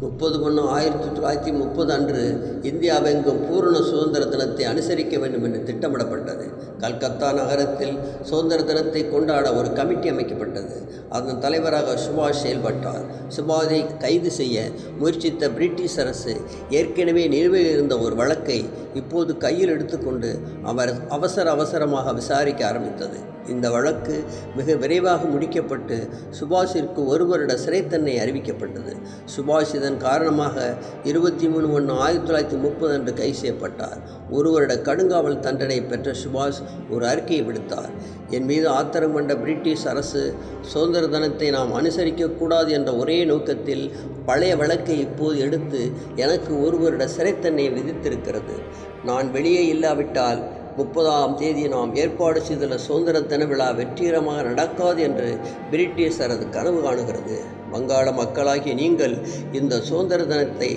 30/1/1930 அன்று இந்தியாவெங்கும் பூரண சுதந்திர தினத்தை அனுசரிக்க வேண்டும் என்று திட்டமிடப்பட்டது. கல்கத்தா நகரத்தில் சுதந்திர தினத்தை கொண்டாட ஒரு கமிட்டி அமைக்கப்பட்டது. அதன் தலைவராக சுபாஷ் செயல்பட்டார். சுபாஷை கைது செய்ய முயற்சித்த பிரிட்டிஷ் அரசு ஏற்கனவே நிலுவையில் இருந்த ஒரு வழக்கை இப்போது கையில் எடுத்துக்கொண்டு அவர் அவசரமாக விசாரிக்க ஆரம்பித்தது. இந்த வழக்கு மிக விரைவாக முடிக்கப்பட்டு சுபாஷிற்கு 1 வருட சிறை தண்டனை அறிவிக்கப்பட்டது. சுபாஷ் இதன் காரணமாக 23/1/1930 அன்று கைது செய்யப்பட்டார். 1 வருட கடுங்காவல் தண்டனை பெற்ற சுபாஷ் ஒரு அறிக்கையை விடுத்தார். என் மீது ஆத்திரம் கொண்ட பிரிட்டிஷ் அரசு சுதந்திர தினத்தை நாம் அனுசரிக்கக்கூடாது என்ற ஒரே நோக்கத்தில் பழைய வழக்கை இப்போது எடுத்து எனக்கு 1 வருட சிறை தண்டனை விதித்திருக்கிறது. நான் வெளியே இல்லாவிட்டால் 30ஆம் தேதி நாம் ஏற்பாடு செய்துள்ள சுதந்திர தின விழா வெற்றிகரமாக நடக்காது என்று பிரிட்டிஷ் அரசு கனவு காணுகிறது. வங்காள மக்களாகிய நீங்கள் இந்த சுதந்திர தினத்தை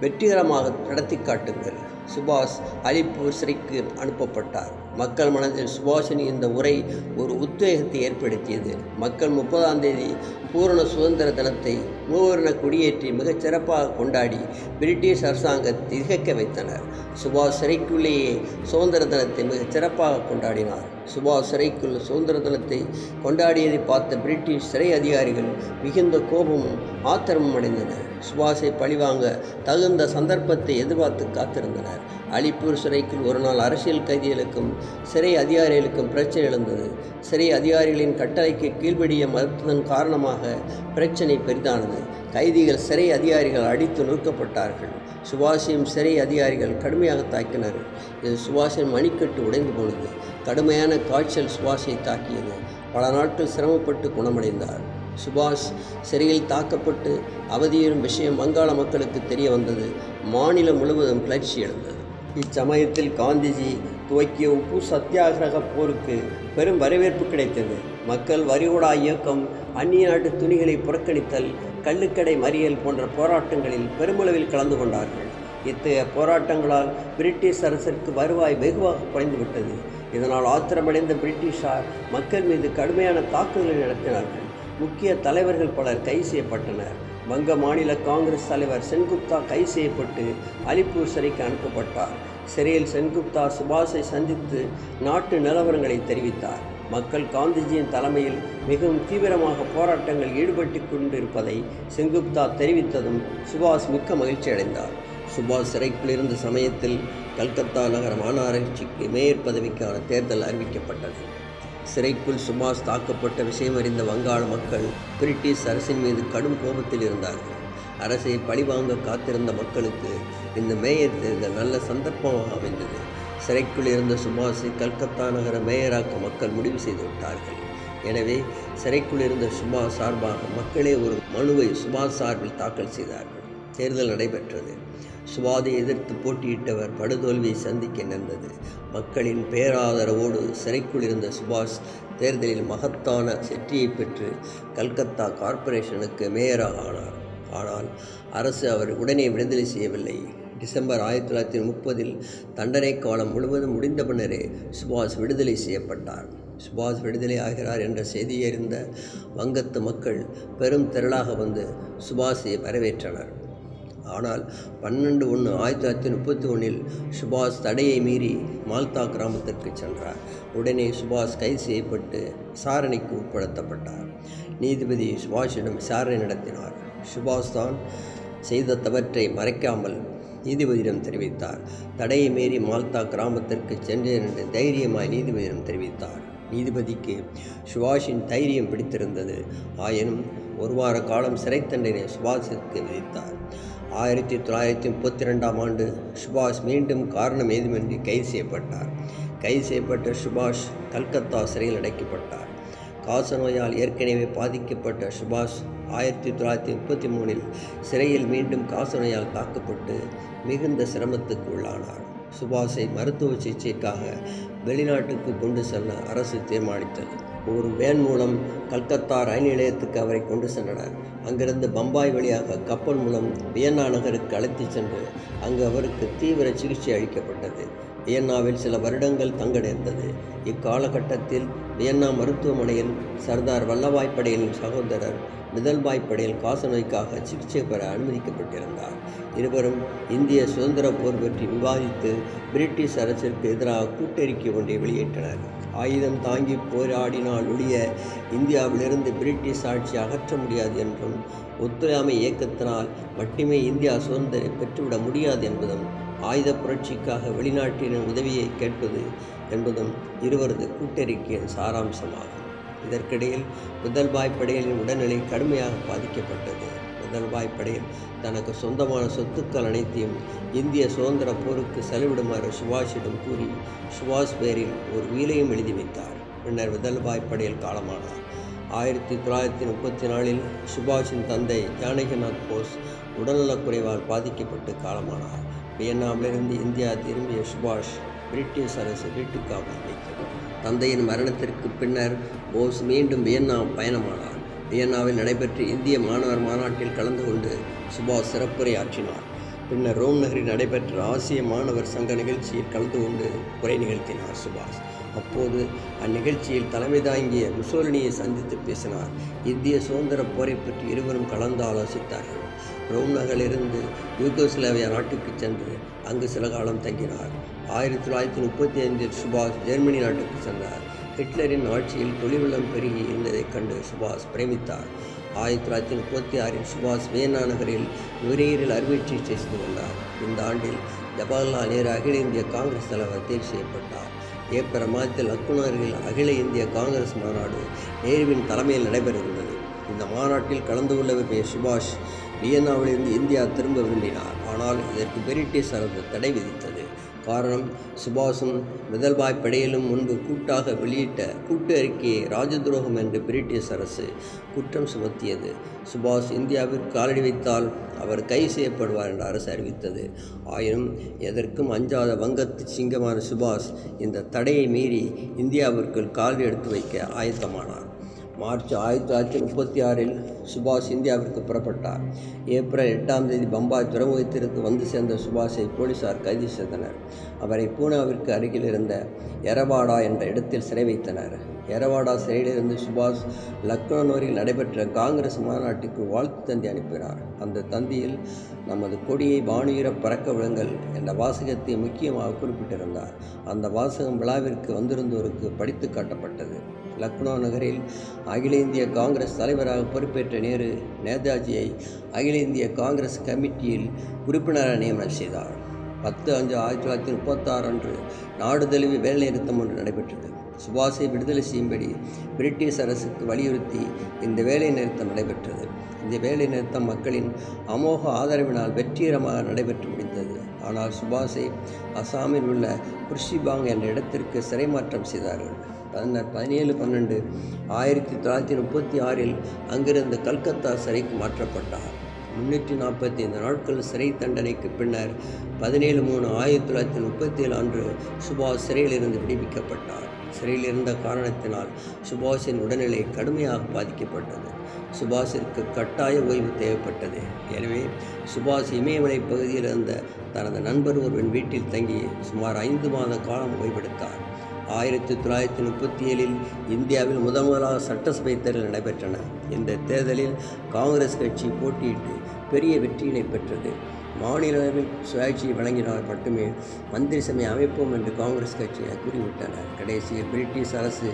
வெற்றிகரமாக நடத்தி காட்டுங்கள். சுபாஷ் அலிப்பூர் சிறைக்கு அனுப்பப்பட்டார். மக்கள் மனதில் சுபாஷின் இந்த உரை ஒரு உத்வேகத்தை ஏற்படுத்தியது. மக்கள் 30ஆம் தேதி பூரண சுதந்திர தினத்தை மூவர்ண கொடியேற்றி மிகச் சிறப்பாக கொண்டாடி பிரிட்டிஷ் அரசாங்கத்தை திகைக்க வைத்தனர். சுபாஷ் சிறைக்குள்ளேயே சுதந்திர தினத்தை மிகச் சிறப்பாக கொண்டாடினார். சுபாஷ் சிறைக்குள் சுதந்திர தினத்தை கொண்டாடியதை பார்த்த பிரிட்டிஷ் சிறை அதிகாரிகள் மிகுந்த கோபமும் ஆத்திரமும் அடைந்தனர். சுபாஷை பழிவாங்க தகுந்த சந்தர்ப்பத்தை எதிர்பார்த்து காத்திருந்தனர். அலிப்பூர் சிறைக்குள் ஒரு நாள் அரசியல் கைதிகளுக்கும் சிறை அதிகாரிகளுக்கும் பிரச்சனை எழுந்தது. சிறை அதிகாரிகளின் கட்டளைக்கு கீழ்ப்படிய மறுத்ததன் காரணமாக பிரச்சனை பெரிதானது. கைதிகள் சிறை அதிகாரிகள் அடித்து நொறுக்கப்பட்டார்கள். சுபாஷையும் சிறை அதிகாரிகள் கடுமையாக தாக்கினர். இது சுபாஷின் மணிக்கட்டு உடைந்து போனது. கடுமையான காய்ச்சல் சுபாஷை தாக்கியது. பல நாட்கள் சிரமப்பட்டு குணமடைந்தார். சுபாஷ் சிறையில் தாக்கப்பட்டு அவதியுறும் விஷயம் வங்காள மக்களுக்கு தெரிய வந்தது. மாநிலம் முழுவதும் கிளர்ச்சி எழுந்தது. இச்சமயத்தில் காந்திஜி துவக்கிய உப்பு சத்தியாகிரக போருக்கு பெரும் வரவேற்பு கிடைத்தது. மக்கள் வரிகொடா இயக்கம், அந்நிய நாட்டு துணிகளை புறக்கணித்தல், கள்ளுக்கடை மறியல் போன்ற போராட்டங்களில் பெருமளவில் கலந்து கொண்டார்கள். இத்தகைய போராட்டங்களால் பிரிட்டிஷ் அரசிற்கு வருவாய் வெகுவாக குறைந்துவிட்டது. இதனால் ஆத்திரமடைந்த பிரிட்டிஷார் மக்கள் மீது கடுமையான தாக்குதலை நடத்தினார்கள். முக்கிய தலைவர்கள் பலர் கைது செய்யப்பட்டனர். வங்க மாநில காங்கிரஸ் தலைவர் சென்குப்தா கைது செய்யப்பட்டு அலிப்பூர் சிறைக்கு அனுப்பப்பட்டார். சிறையில் சென்குப்தா சுபாஷை சந்தித்து நாட்டு நிலவரங்களை தெரிவித்தார். மக்கள் காந்திஜியின் தலைமையில் மிகவும் தீவிரமாக போராட்டங்கள் ஈடுபட்டு கொண்டிருப்பதை சென்குப்தா தெரிவித்ததும் சுபாஷ் மிக்க மகிழ்ச்சி அடைந்தார். சுபாஷ் சிறைக்குள் இருந்த சமயத்தில் கல்கத்தா நகர மாநகராட்சிக்கு மேயர் பதவிக்கான தேர்தல் அறிவிக்கப்பட்டது. சிறைக்குள் சுபாஷ் தாக்கப்பட்ட விஷயம் அறிந்த வங்காள மக்கள் பிரிட்டிஷ் அரசின் மீது கடும் கோபத்தில் இருந்தார்கள். அரசை பழிவாங்க காத்திருந்த மக்களுக்கு இந்த மேயர் தேர்தல் நல்ல சந்தர்ப்பமாக அமைந்தது. சிறைக்குள் இருந்த சுபாஷை கல்கத்தா நகர மேயராக்க மக்கள் முடிவு செய்து விட்டார்கள். எனவே சிறைக்குள் இருந்த சுபாஷ் சார்பாக மக்களே ஒரு மனுவை சுபாஷ் சார்பில் தாக்கல் செய்தார்கள். தேர்தல் நடைபெற்றது. சுபாஷை எதிர்த்து போட்டியிட்டவர் படுதோல்வியை சந்திக்க நேர்ந்தது. மக்களின் பேராதரவோடு சிறைக்குள் இருந்த சுபாஷ் தேர்தலில் மகத்தான வெற்றியை பெற்று கல்கத்தா கார்ப்பரேஷனுக்கு மேயராக ஆனார். ஆனால் அரசு அவர் உடனே விடுதலை செய்யவில்லை. டிசம்பர் 1930 தண்டனை காலம் முழுவதும் முடிந்த பின்னரே சுபாஷ் விடுதலை செய்யப்பட்டார். சுபாஷ் விடுதலை ஆகிறார் என்ற செய்தியை அறிந்த வங்கத்து மக்கள் பெரும் திரளாக வந்து சுபாஷை வரவேற்றனர். ஆனால் 12/1/1931 சுபாஷ் தடையை மீறி மால்தா கிராமத்திற்கு சென்றார். உடனே சுபாஷ் கைது செய்யப்பட்டு விசாரணைக்கு உட்படுத்தப்பட்டார். நீதிபதி சுபாஷிடம் விசாரணை நடத்தினார். சுபாஷ் தான் செய்த தவற்றை மறைக்காமல் நீதிபதியிடம் தெரிவித்தார். தடையை மீறி மால்தா கிராமத்திற்கு சென்றேன் என்று தைரியமாய் நீதிபதியிடம் தெரிவித்தார். நீதிபதிக்கு சுபாஷின் தைரியம் பிடித்திருந்தது. ஆயினும் 1 வார காலம் சிறை தண்டனை சுபாஷிற்கு விதித்தார். 1932ஆம் ஆண்டு சுபாஷ் மீண்டும் காரணம் ஏதுமின்றி கைது செய்யப்பட்டார். கைது செய்யப்பட்ட சுபாஷ் கல்கத்தா சிறையில் அடைக்கப்பட்டார். காசநோயால் ஏற்கனவே பாதிக்கப்பட்ட சுபாஷ் 1933 சிறையில் மீண்டும் காசநோயால் தாக்கப்பட்டு மிகுந்த சிரமத்துக்கு உள்ளானார். சுபாஷை மருத்துவ சிகிச்சைக்காக வெளிநாட்டுக்கு கொண்டு செல்ல அரசு தீர்மானித்தது. ஒரு வேன் மூலம் கல்கத்தா ரயில் நிலையத்துக்கு அவரை கொண்டு சென்றனர். அங்கிருந்து பம்பாய் வழியாக கப்பல் மூலம் வியன்னா நகருக்கு அழைத்து சென்று அங்கு அவருக்கு தீவிர சிகிச்சை அளிக்கப்பட்டது. வியன்னாவில் சில வருடங்கள் தங்க நேர்ந்தது. இக்காலகட்டத்தில் வியன்னா மருத்துவமனையில் சர்தார் வல்லபாய் படேலின் சகோதரர் மிதல்பாய் படேல் காசநோய்க்காக சிகிச்சை பெற அனுமதிக்கப்பட்டிருந்தார். இருவரும் இந்திய சுதந்திர போர் பற்றி விவாதித்து பிரிட்டிஷ் அரசிற்கு எதிராக கூட்டறிக்கை ஒன்றை வெளியிட்டனர். ஆயுதம் தாங்கி போராடினால் ஒழிய இந்தியாவிலிருந்து பிரிட்டிஷ் ஆட்சி அகற்ற முடியாது என்றும், ஒத்துழையாமை இயக்கத்தினால் மட்டுமே இந்தியா சுதந்திரம் பெற்றுவிட முடியாது என்பதும், ஆயுத புரட்சிக்காக வெளிநாட்டின் உதவியை கேட்பது என்பதும் இருவரது கூட்டறிக்கையின் சாராம்சமாகும். இதற்கிடையில் மிதல்பாய் படேலின் உடல்நிலை கடுமையாக பாதிக்கப்பட்டது. மிதல்பாய் படேல் தனக்கு சொந்தமான சொத்துக்கள் அனைத்தையும் இந்திய சுதந்திர போருக்கு செலவிடுமாறு சுபாஷிடம் கூறி சுபாஷ் பேரில் ஒரு வீலையும் எழுதி வைத்தார். பின்னர் மிதல்பாய் படேல் காலமானார். 1934 சுபாஷின் தந்தை ஜனகனமன போஸ் உடல்நலக்குறைவால் பாதிக்கப்பட்டு காலமானார். வியன்னாவிலிருந்து இந்தியா திரும்பிய சுபாஷ் பிரிட்டிஷ் அரசு வீட்டுக்காவல் வைத்தது. தந்தையின் மரணத்திற்கு பின்னர் போஸ் மீண்டும் வியன்னா பயணமானார். வியன்னாவில் நடைபெற்ற இந்திய மாணவர் மாநாட்டில் கலந்து கொண்டு சுபாஷ் சிறப்புரையாற்றினார். பின்னர் ரோம் நகரில் நடைபெற்ற ஆசிய மாணவர் சங்க நிகழ்ச்சியில் கலந்து கொண்டு உரை நிகழ்த்தினார் சுபாஷ். அப்போது அந்நிகழ்ச்சியில் தலைமை தாங்கிய முசோலினியை சந்தித்து பேசினார். இந்திய சுதந்திர போரை பற்றி இருவரும் கலந்து ஆலோசித்தார்கள். ரோம் நகரிலிருந்து யூகோஸ்லாவியா நாட்டுக்கு சென்று அங்கு சில காலம் தங்கினார். 1935 சுபாஷ் ஜெர்மனி நாட்டுக்கு சென்றார். ஹிட்லரின் ஆட்சியில் தொழில்வளம் பெருகி இருந்ததைக் கண்டு சுபாஷ் பிரமித்தார். 1936 சுபாஷ் வியன்னா நகரில் நுரையீரல் அறுவை சிகிச்சை செய்து கொண்டார். இந்த ஆண்டில் ஜவஹர்லால் நேரு அகில இந்திய காங்கிரஸ் தலைவர் தேர்வு செய்யப்பட்டார். ஏப்ரல் மாதத்தில் லக்னோவில் அகில இந்திய காங்கிரஸ் மாநாடு நேருவின் தலைமையில் நடைபெற இருந்தது. இந்த மாநாட்டில் கலந்து கொள்ள விரும்பிய சுபாஷ் வியன்னாவிலிருந்து இந்தியா திரும்ப விரும்பினார். ஆனால் இதற்கு பிரிட்டிஷ் அரசு தடை விதித்தது. காரணம், சுபாஷும் மிதல்பாய் படேலும் முன்பு கூட்டாக வெளியிட்ட கூட்டு அறிக்கையை ராஜதுரோகம் என்று பிரிட்டிஷ் அரசு குற்றம் சுமத்தியது. சுபாஷ் இந்தியாவிற்கு காலடி வைத்தால் அவர் கைது செய்யப்படுவார் என்று அரசு அறிவித்தது. ஆயினும் எதற்கும் அஞ்சாத வங்கத்து சிங்கமான சுபாஷ் இந்த தடையை மீறி இந்தியாவிற்குள் காலடி எடுத்து வைக்க ஆயத்தமானார். மார்ச் 1936 சுபாஷ் இந்தியாவிற்கு புறப்பட்டார். ஏப்ரல் 8 பம்பாய் துறைமுகத்திற்கு வந்து சேர்ந்த சுபாஷை போலீசார் கைது செய்தனர். அவரை பூனாவிற்கு அருகில் இருந்த எரவாடா என்ற இடத்தில் சிறை வைத்தனர். எரவாடா சிறையிலிருந்து சுபாஷ் லக்னோவில் நடைபெற்ற காங்கிரஸ் மாநாட்டுக்கு வாழ்த்து தந்தி அனுப்பினார். அந்த தந்தியில் நமது கொடியை வானுயர பறக்க விடுங்கள் என்ற வாசகத்தை முக்கியமாக குறிப்பிட்டிருந்தார். அந்த வாசகம் விழாவிற்கு வந்திருந்தோருக்கு படித்து காட்டப்பட்டது. லக்னோ நகரில் அகில இந்திய காங்கிரஸ் தலைவராக பொறுப்பேற்ற நேரு நேதாஜியை அகில இந்திய காங்கிரஸ் கமிட்டியில் உறுப்பினராக நியமனம் செய்தார். 10/5/1936 அன்று நாடு தழுவிய வேலைநிறுத்தம் ஒன்று நடைபெற்றது. சுபாஷை விடுதலை செய்யும்படி பிரிட்டிஷ் அரசுக்கு வலியுறுத்தி இந்த வேலைநிறுத்தம் நடைபெற்றது. இந்த வேலைநிறுத்தம் மக்களின் அமோக ஆதரவினால் வெற்றிகரமாக நடைபெற்று முடிந்தது. ஆனால் சுபாஷை அசாமில் உள்ள குர்ஷிபாங் என்ற இடத்திற்கு சிறை மாற்றம் செய்தார்கள். 17/12/1936 அங்கிருந்து கல்கத்தா சிறைக்கு மாற்றப்பட்டார். 345 நாட்கள் சிறை தண்டனைக்கு பின்னர் 17/3/1937 அன்று சுபாஷ் சிறையிலிருந்து விடுவிக்கப்பட்டார். சிறையில் இருந்த காரணத்தினால் சுபாஷின் உடல்நிலை கடுமையாக பாதிக்கப்பட்டது. சுபாஷிற்கு கட்டாய ஓய்வு தேவைப்பட்டது. எனவே சுபாஷ் இமயமலை பகுதியில் இருந்த தனது நண்பர் ஒருவன் வீட்டில் தங்கி சுமார் 5 மாத காலம் ஓய்வெடுத்தார். 1937 இந்தியாவில் முதலாக சட்டசபை தேர்தல் நடைபெற்றன. இந்த தேர்தலில் காங்கிரஸ் கட்சி போட்டியிட்டு பெரிய வெற்றியினை பெற்றது. மாநிலவில் சுயாட்சியை வழங்கினால் மட்டுமே மந்திரி சபை அமைப்போம் என்று காங்கிரஸ் கட்சியை கூறிவிட்டனர். கடைசியில் பிரிட்டிஷ் அரசு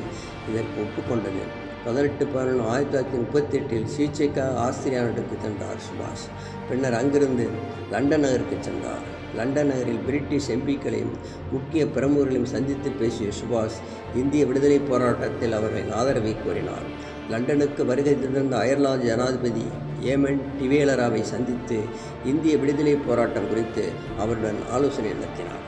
இதற்கு ஒப்புக்கொண்டது. 18/11/1938 சிகிச்சைக்காக ஆஸ்திரியா நாட்டுக்கு சென்றார் சுபாஷ். பின்னர் அங்கிருந்து லண்டன் நகருக்கு சென்றார். லண்டன் நகரில் பிரிட்டிஷ் எம்பிக்களையும் முக்கிய பிரமுகர்களையும் சந்தித்து பேசிய சுபாஷ் இந்திய விடுதலை போராட்டத்தில் அவர்களின் ஆதரவை கோரினார். லண்டனுக்கு வருகை தந்திருந்த அயர்லாந்து ஜனாதிபதி ஏமன் டிவேலராவை சந்தித்து இந்திய விடுதலை போராட்டம் குறித்து அவருடன் ஆலோசனை நடத்தினார்.